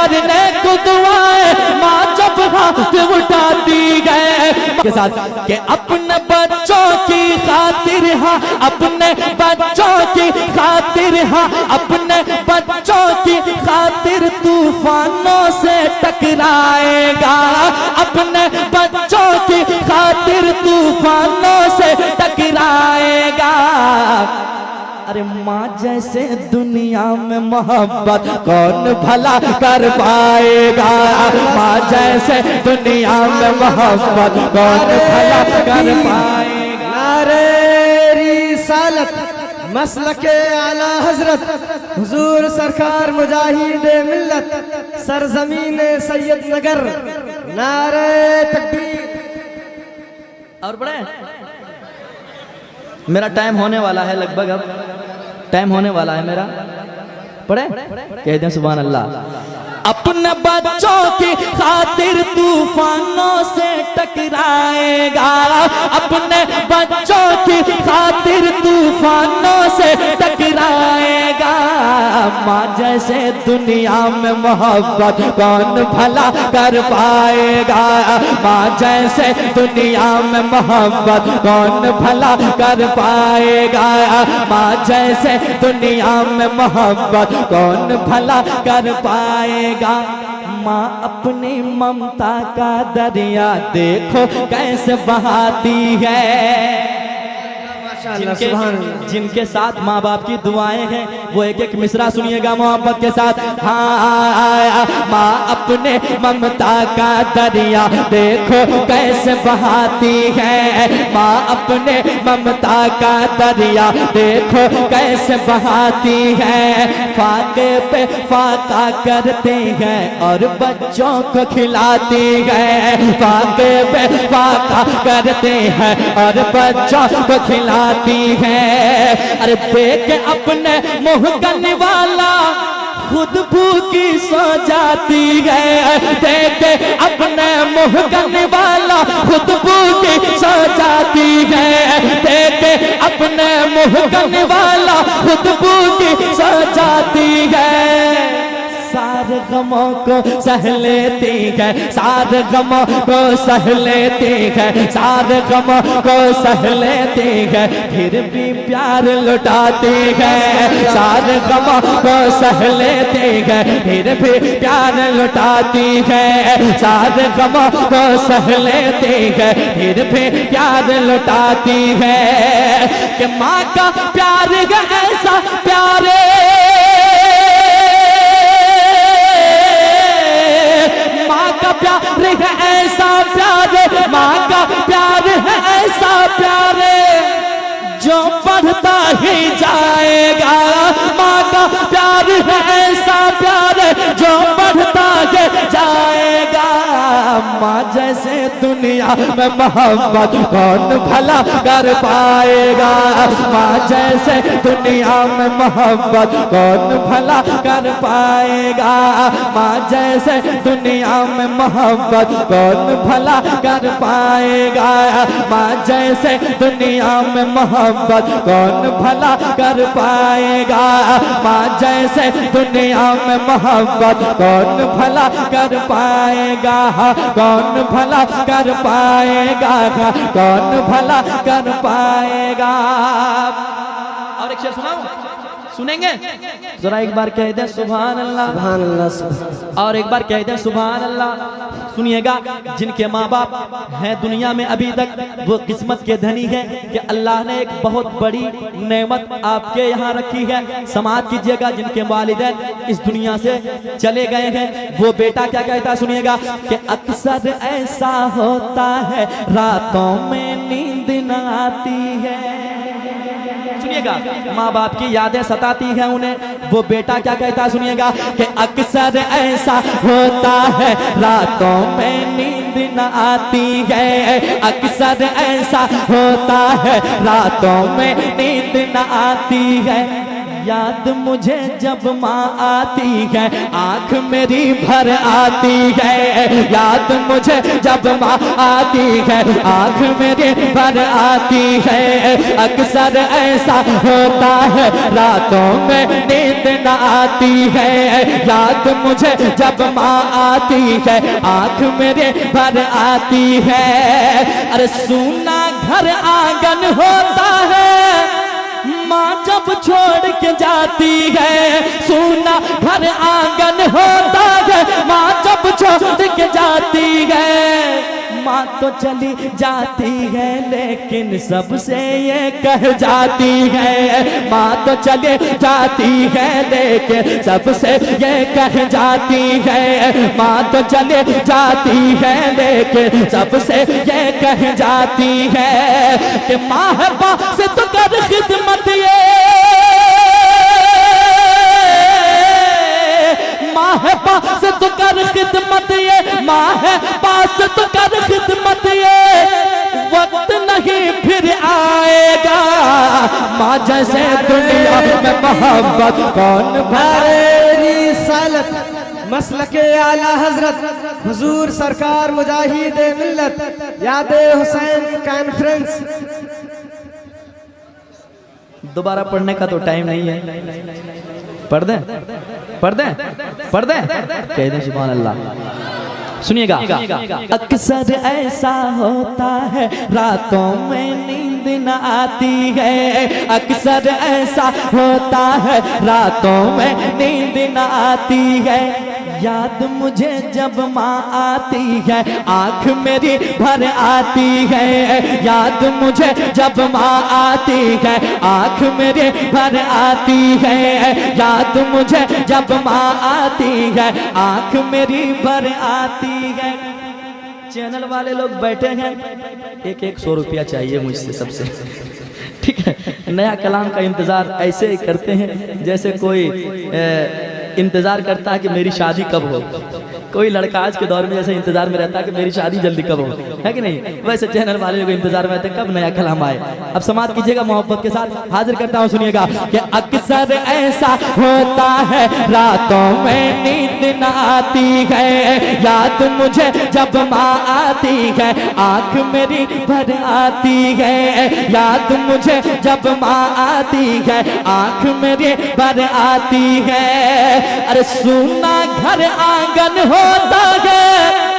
करने को दुआएं माँ जब हाथ उठाती है के साथ कि अपने बच्चों की खातिर हाँ, अपने बच्चों की खातिर हाँ, अपने बच्चों की खातिर तूफानों से टकराएगा, अपने बच्चों की खातिर तूफानों से टकराएगा। अरे माँ जैसे दुनिया में मोहब्बत कौन भला कर पाएगा, माँ जैसे दुनिया में मोहब्बत कौन भला कर पाएगा। नारे रिसालत मसलके आला हजरत हुजूर सरकार मुजाहिद मिल्लत सरजमीन सैयद नगर, नारे तकबीर। और बड़े मेरा टाइम होने वाला है, लगभग अब टाइम होने वाला है मेरा। पढ़े कह दें सुभान अल्लाह। अपने बच्चों की खातिर तूफानों से टकराएगा, अपने बच्चों की खातिर तूफानों से टकराएगा। माँ जैसे दुनिया में मोहब्बत कौन भला कर पाएगा, माँ जैसे दुनिया में मोहब्बत कौन भला कर पाएगा, माँ जैसे दुनिया में मोहब्बत कौन भला कर पाएगा। माँ अपनी ममता का दरिया देखो कैसे बहाती है। जिनके साथ माँ बाप की दुआएं हैं वो एक एक मिसरा सुनिएगा मोहब्बत के साथ। हाँ माँ अपने ममता का दरिया देखो कैसे बहाती है, माँ अपने ममता का दरिया देखो कैसे बहाती है। फाके पे फाका करती है और बच्चों को खिलाती है, फाके पे फाका करती है और बच्चों को खिलाती है। अरे देख अपने मुँह करने वाला खुद भूखी सो जाती है, देख अपने मुँह करने वाला खुद भूखी सो जाती है, देख अपने मुँह करने वाला खुद भूखी सो जाती है। सारे गमों को सह लेती है, सारे गमों को सह लेती है, सारे गमों को सह लेती है, फिर भी प्यार लुटाती है। सारे गमों को सह लेती है, फिर भी प्यार लुटाती है। सारे गमों को सह लेती है, फिर भी प्यार लुटाती है। कि माँ का प्यार है ऐसा प्यारे, प्यार है ऐसा प्यारे, माँ का प्यार है ऐसा प्यारे जो बढ़ता ही जाएगा। माँ का प्यार है ऐसा प्यारे जो बढ़ता ही जाएगा। माँ जैसे दुनिया में मोहब्बत कौन भला कर पाएगा, माँ जैसे दुनिया में मोहब्बत कौन भला कर पाएगा, माँ जैसे दुनिया में मोहब्बत कौन भला कर पाएगा, माँ जैसे दुनिया में मोहब्बत कौन भला कर पाएगा, माँ जैसे दुनिया में मोहब्बत कौन भला कर पाएगा, कौन भला कर पाएगा, कौन भला कर पाएगा। और एक शेर सुनाऊं, सुनेंगे जरा एक बार कह दें सुभान अल्लाह, सुभान अल्लाह, और एक बार कह दें सुभान अल्लाह। सुनिएगा, जिनके माँ बाप हैं दुनिया में अभी तक वो किस्मत के धनी हैं कि अल्लाह ने एक बहुत बड़ी नेमत आपके यहाँ रखी है। समाज कीजिएगा, जिनके वालिदैन इस दुनिया से चले गए हैं वो बेटा क्या कहता सुनिएगा कि अक्सर ऐसा होता है रातों में नींद न आती है। सुनिएगा, माँ बाप की यादें सताती हैं उन्हें, वो बेटा क्या कहता सुनिएगा कि अक्सर ऐसा होता है रातों में नींद न आती है, अक्सर ऐसा होता है रातों में नींद न आती है। याद मुझे जब माँ आती है आँख मेरी भर आती है। याद मुझे जब माँ आती है आँख मेरी भर आती है। अक्सर ऐसा होता है रातों में नींद न आती है। याद मुझे जब माँ आती है आँख मेरे भर आती है। अरे सूना घर आंगन होता है माँ जब छोड़ के जाती है। सूना घर आंगन होता है माँ जब छोड़ के जाती है। माँ तो चली जाती है लेकिन सबसे ये कह जाती है। माँ तो चली जाती है लेकिन सबसे ये कह जाती है। माँ तो चली जाती है लेकिन सबसे ये कह जाती है कि माँ है पास तो कर खिदमत ये। माँ है पास तो कर खिदमत ये। माँ है पास तो कर खिदमत ये। वक्त नहीं फिर आएगा माँ जैसे दुनिया में मोहब्बत कौन भरे। रिसालत मसलके आला हजरत हुजूर सरकार मुजाहिद मिल्लत याद हुसैन कॉन्फ्रेंस। दोबारा पढ़ने का तो टाइम नहीं है। पढ़ दें पढ़ दें पढ़ दें कह दें सुभान अल्लाह। सुनिएगा। अक्सर ऐसा होता है रातों में नींद न आती है। अक्सर ऐसा होता है रातों में नींद न आती है। याद मुझे जब माँ आती है आँख मेरी भर आती है। याद मुझे जब माँ आती है आँख मेरी भर आती है। याद मुझे जब माँ आती है आँख मेरी भर आती है। चैनल वाले लोग बैठे हैं, एक 100 रुपया चाहिए मुझसे सबसे, ठीक है। नया कलाम का इंतज़ार ऐसे करते हैं जैसे कोई इंतज़ार करता है कि मेरी शादी कब हो। कोई लड़का आज के दौर में जैसे इंतजार में रहता है कि मेरी शादी जल्दी कब हो, है कि नहीं। वैसे चैनल वाले लोग इंतजार में रहते हैं कब नया कलाम आए। अब समाप्त कीजिएगा मोहब्बत के साथ। हाजिर करता हूँ, सुनिएगा कि अक्सर ऐसा होता है रातों में नींद न आती है। याद मुझे जब माँ आती है आँख मेरी भर आती है। याद मुझे जब माँ आती है आँख मेरी भर आती है। अरे सुना घर आंगन होता है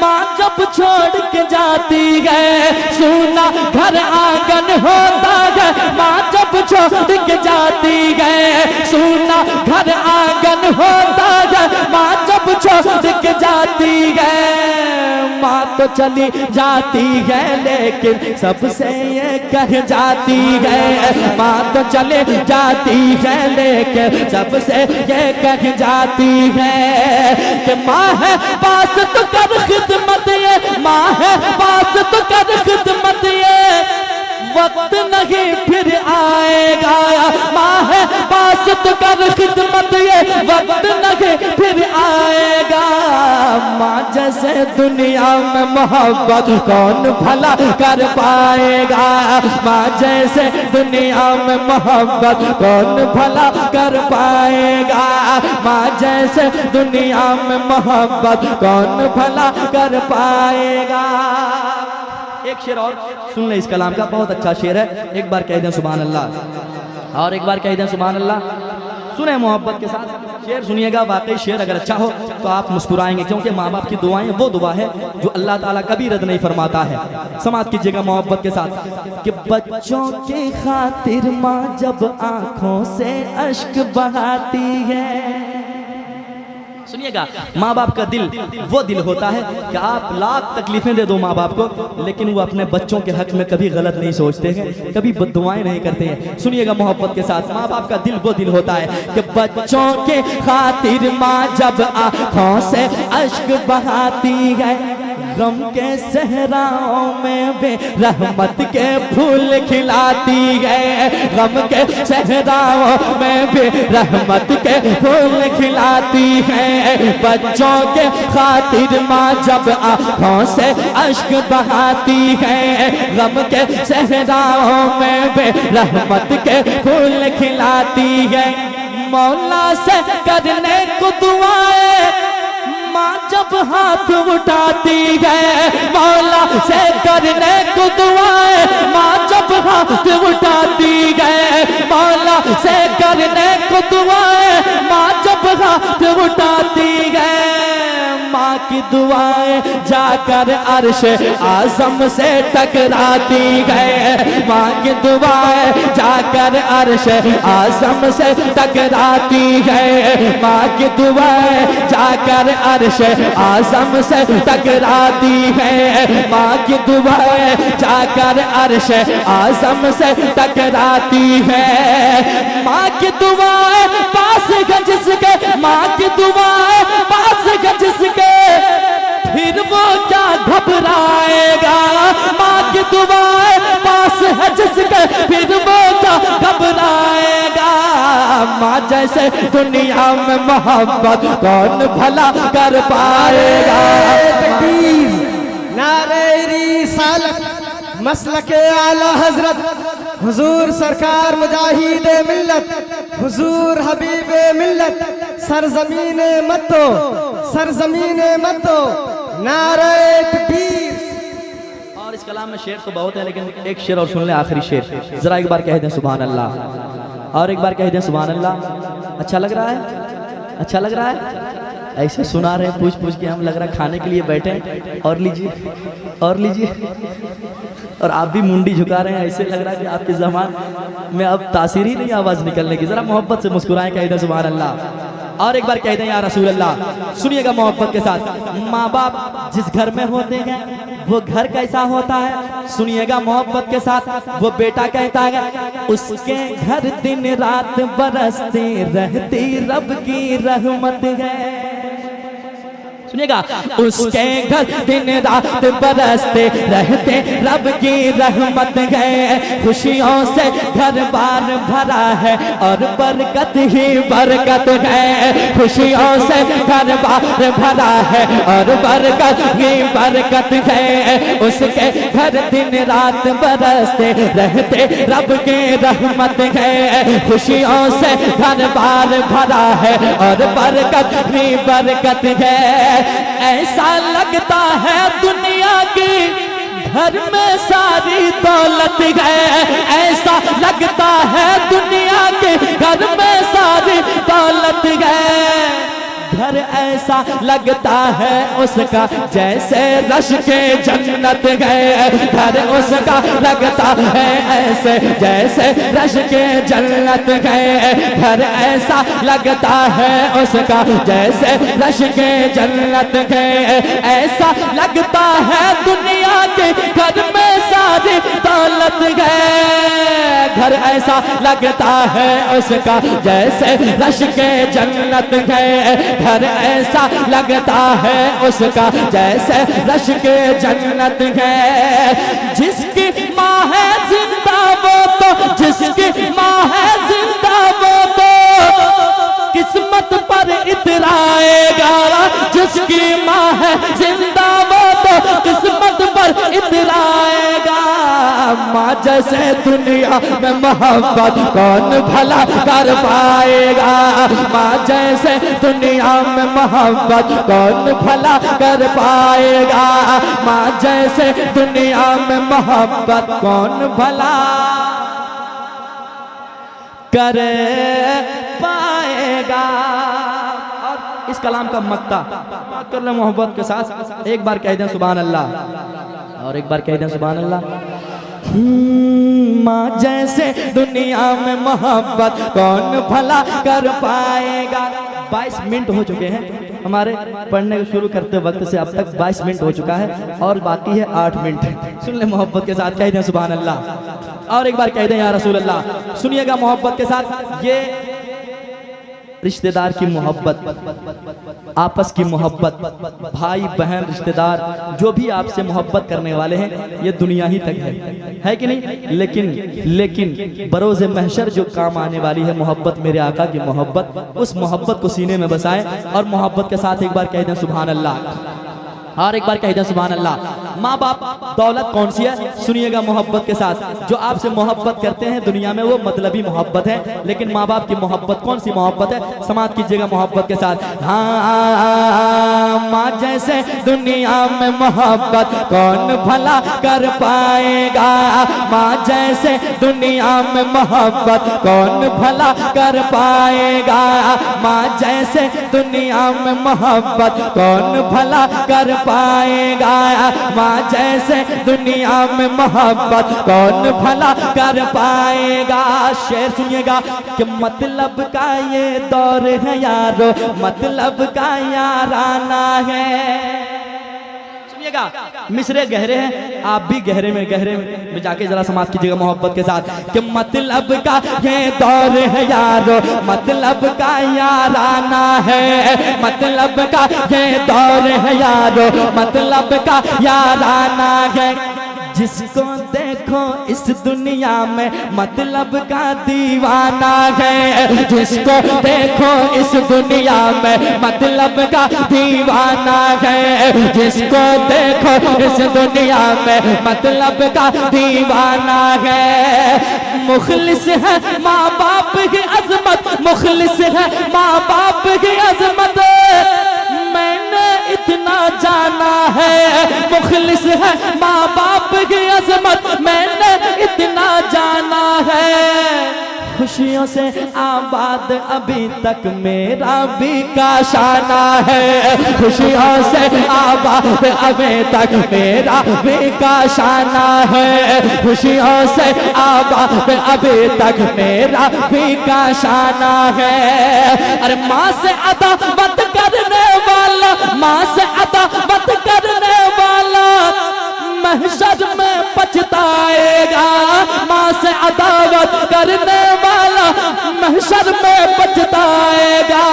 माँ जब छोड़ के जाती है। सुना घर आंगन होता है माँ जब छोड़ के जाती है। सुना घर आंगन होता है माँ जब छोड़ के जाती है। माँ तो चली जाती है लेकिन सबसे ये कह जाती है। माँ तो चली जाती है लेकिन सबसे ये कह जाती है कि माँ है पास तो कर खिदमत ये। माँ है पास तो कर खिदमत ये। वक्त नहीं फिर आएगा। माँ है पास तो कर खिदमत ये। वक्त नहीं फिर आएगा। माँ जैसे दुनिया में मोहब्बत कौन भला कर पाएगा। माँ जैसे दुनिया में मोहब्बत कौन भला कर पाएगा। माँ जैसे दुनिया में मोहब्बत कौन भला कर पाएगा। एक शेर और सुन ले इस कलाम का, बहुत अच्छा शेर है। एक बार कह दें सुभान अल्लाह और एक बार कह दें सुभान अल्लाह। सुने मोहब्बत के साथ शेर सुनिएगा। वाकई शेर अगर अच्छा हो तो आप मुस्कुराएंगे, क्योंकि माँ बाप की दुआएं वो दुआ है जो अल्लाह ताला कभी रद्द नहीं फरमाता है। समाप्त कीजिएगा मोहब्बत के साथ कि बच्चों की खातिर माँ जब आंखों से अश्क बहाती है। सुनिएगा, माँ बाप का दिल वो दिल होता है कि आप लाख तकलीफें दे दो माँ बाप को, लेकिन वो अपने बच्चों के हक में कभी गलत नहीं सोचते हैं, कभी बद्दुआएं नहीं करते हैं। सुनिएगा मोहब्बत के साथ, माँ बाप का दिल वो दिल होता है कि बच्चों के खातिर माँ जब आँखों से अश्क बहाती है। गम के सहराओं में भी रहमत के फूल खिलाती है, गम के सहराओं में भी रहमत के फूल खिलाती है। बच्चों के खातिर माँ जब आँखों से अश्क बहाती है, गम के सहराओं में भी रहमत के फूल खिलाती है। मौला से करने को दुआएं माँ जब हाथ उठाती है, मौला से करने को दुआएं माँ जब हाथ उठाती है, मौला से करने को दुआएं माँ जब हाथ उठाती है। माँ की दुआएं जाकर अर्श आज़म से टकराती है, माँ की दुआएं जाकर अर्श आज़म से टकराती है, माँ की दुआएं जाकर अर्श आज़म से टकराती है, माँ की दुआएं जाकर अर्श आज़म से टकराती है। माँ की दुआएं पास है जिसके, माँ की दुआएं पास है जिसके, फिर वो क्या घबराएगा। माँ की दुआएं पास है जिसके, फिर वो क्या घबराएगा। माँ जैसे दुनिया में मोहब्बत कौन भला कर पाएगा। नारे रिसालत मसलके आला हजरत हुजूर सरकार मुजाहिद मिल्लत, हुजूर हबीब मिल्लत, सरजमीने मतो, सरजमीने मतो, नारे तकबीर। और इस कलाम में शेर तो बहुत है, लेकिन एक शेर और सुन ले, आखिरी शेर जरा एक बार कह दें सुभान अल्लाह, और एक बार कह दें सुभान अल्लाह। अच्छा लग रहा है, अच्छा लग रहा है। ऐसे सुना रहे पूछ पूछ के हम लग रहा है खाने के लिए बैठे। और लीजिए, और लीजिए। और आप भी मुंडी झुका रहे हैं, ऐसे लग रहा है कि आपके ज़बान में अब तासीर ही नहीं आवाज़ निकलने की। ज़रा मोहब्बत से मुस्कुराएं, कह दें सुभान अल्लाह। और एक बार कह दें या रसूल अल्लाह। सुनिएगा मोहब्बत के साथ। माँ बाप जिस घर में होते हैं वो घर कैसा होता है, सुनिएगा मोहब्बत के साथ। वो बेटा कहता है उसके घर दिन रात बरसते रहती रब की रहमत है। सुनिएगा, उसके घर दिन रात बरसते रहते रब की रहमत है। खुशियों से घर बार भरा है और बरकत ही बरकत है। खुशियों से घर बार भरा है और बरकत ही बरकत है। उसके घर दिन रात बरसते रहते रब की रहमत है। खुशियों से घर बार भरा है और बरकत ही बरकत है। ऐसा लगता है दुनिया की घर में सारी दौलत है। ऐसा लगता है दुनिया के घर में सारी दौलत है। घर ऐसा लगता है उसका जैसे रश के जन्नत है। घर उसका लगता है ऐसे जैसे रश के जन्नत है। घर ऐसा लगता है उसका जैसे रश के जन्नत है। ऐसा लगता है दुनिया के घर में सारी दौलत है। घर ऐसा लगता है उसका जैसे रश के जन्नत है। घर ऐसा लगता है उसका जैसे रश के जन्नत है। जिसकी माँ है जिंदा वो तो, जिसकी माँ है जिंदा वो तो किस्मत पर इतराएगा। जिसकी माँ है जिंदा वो तो किस्मत पर इतराएगा। माँ जैसे दुनिया में मोहब्बत कौन भला कर पाएगा। माँ जैसे दुनिया में मोहब्बत कौन भला कर पाएगा। माँ जैसे दुनिया में मोहब्बत कौन भला कर पाएगा। और इस कलाम का मक्ता कर ले मोहब्बत के साथ। एक बार कह दें सुभान अल्लाह, और एक बार कह दें सुभान अल्लाह। माँ जैसे दुनिया में मोहब्बत कौन भला कर पाएगा। 22 मिनट हो चुके हैं हमारे पढ़ने शुरू करते वक्त से अब तक 22 मिनट हो चुका है और बाकी है 8 मिनट। सुन ले मोहब्बत के साथ, कह दें सुभान अल्लाह, और एक बार कह दें या रसूल अल्लाह। सुनिएगा मोहब्बत के साथ। ये रिश्तेदार की मोहब्बत, आपस की मोहब्बत, भाई बहन रिश्तेदार जो भी आपसे मोहब्बत करने वाले हैं ये दुनिया ही तक है कि नहीं। लेकिन बरोज़े महशर जो काम आने वाली है मोहब्बत, मेरे आका की मोहब्बत, उस मोहब्बत को सीने में बसाएं और मोहब्बत के साथ एक बार कह दें सुभान अल्लाह, और एक बार कह दें सुभान अल्लाह। माँ बाप दौलत कौन सी है, सुनिएगा मोहब्बत के साथ। जो आपसे मोहब्बत करते हैं दुनिया में वो मतलबी मोहब्बत है, लेकिन माँ बाप की मोहब्बत कौन सी मोहब्बत है, समाप्त कीजिएगा मोहब्बत के साथ। हाँ, माँ जैसे दुनिया में मोहब्बत कौन भला कर पाएगा, माँ जैसे दुनिया में मोहब्बत कौन भला कर पाएगा, माँ जैसे दुनिया में मोहब्बत कौन भला कर पाएगा, माँ जैसे दुनिया में मोहब्बत कौन भला कर पाएगा। शेर सुनिएगा कि मतलब का ये दौर है यारो, मतलब का याराना है। सुनिएगा मिसरे गहरे हैं, आप भी गहरे में जाके जरा समाप्त कीजिएगा मोहब्बत के साथ कि मतलब का ये दौर है यारो, मतलब का याराना है, मतलब का ये दौर है यारो, मतलब का याराना है। जिसको देखो इस दुनिया में मतलब का दीवाना है, जिसको देखो इस दुनिया में मतलब का दीवाना है, जिसको देखो इस दुनिया में मतलब का दीवाना है। मुखलिस है माँ बाप की अजमत, मुखलिस है माँ बाप की अजमत, मैंने इतना जाना है। मुखलिस है माँ बाप की अजमत, मैंने इतना जाना है। खुशियों से आबाद अभी तक मेरा भी काशाना है, खुशियों से आबाद अभी तक मेरा भी काशाना है, खुशियों से आबाद अभी तक मेरा भी काशाना है। अरे माँ से अदावत करने वाला, माँ से अदावत करने वाला महशर में पछताएगा, माँ से अदावत करने वाला महशर में पछताएगा।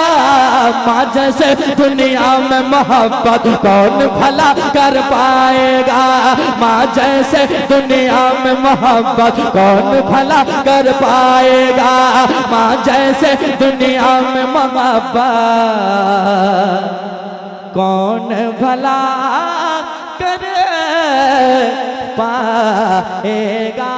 माँ जैसे दुनिया में मोहब्बत कौन भला कर पाएगा, माँ जैसे दुनिया में मोहब्बत कौन भला कर पाएगा, माँ जैसे दुनिया में मोहब्बत कौन भला कर पाएगा।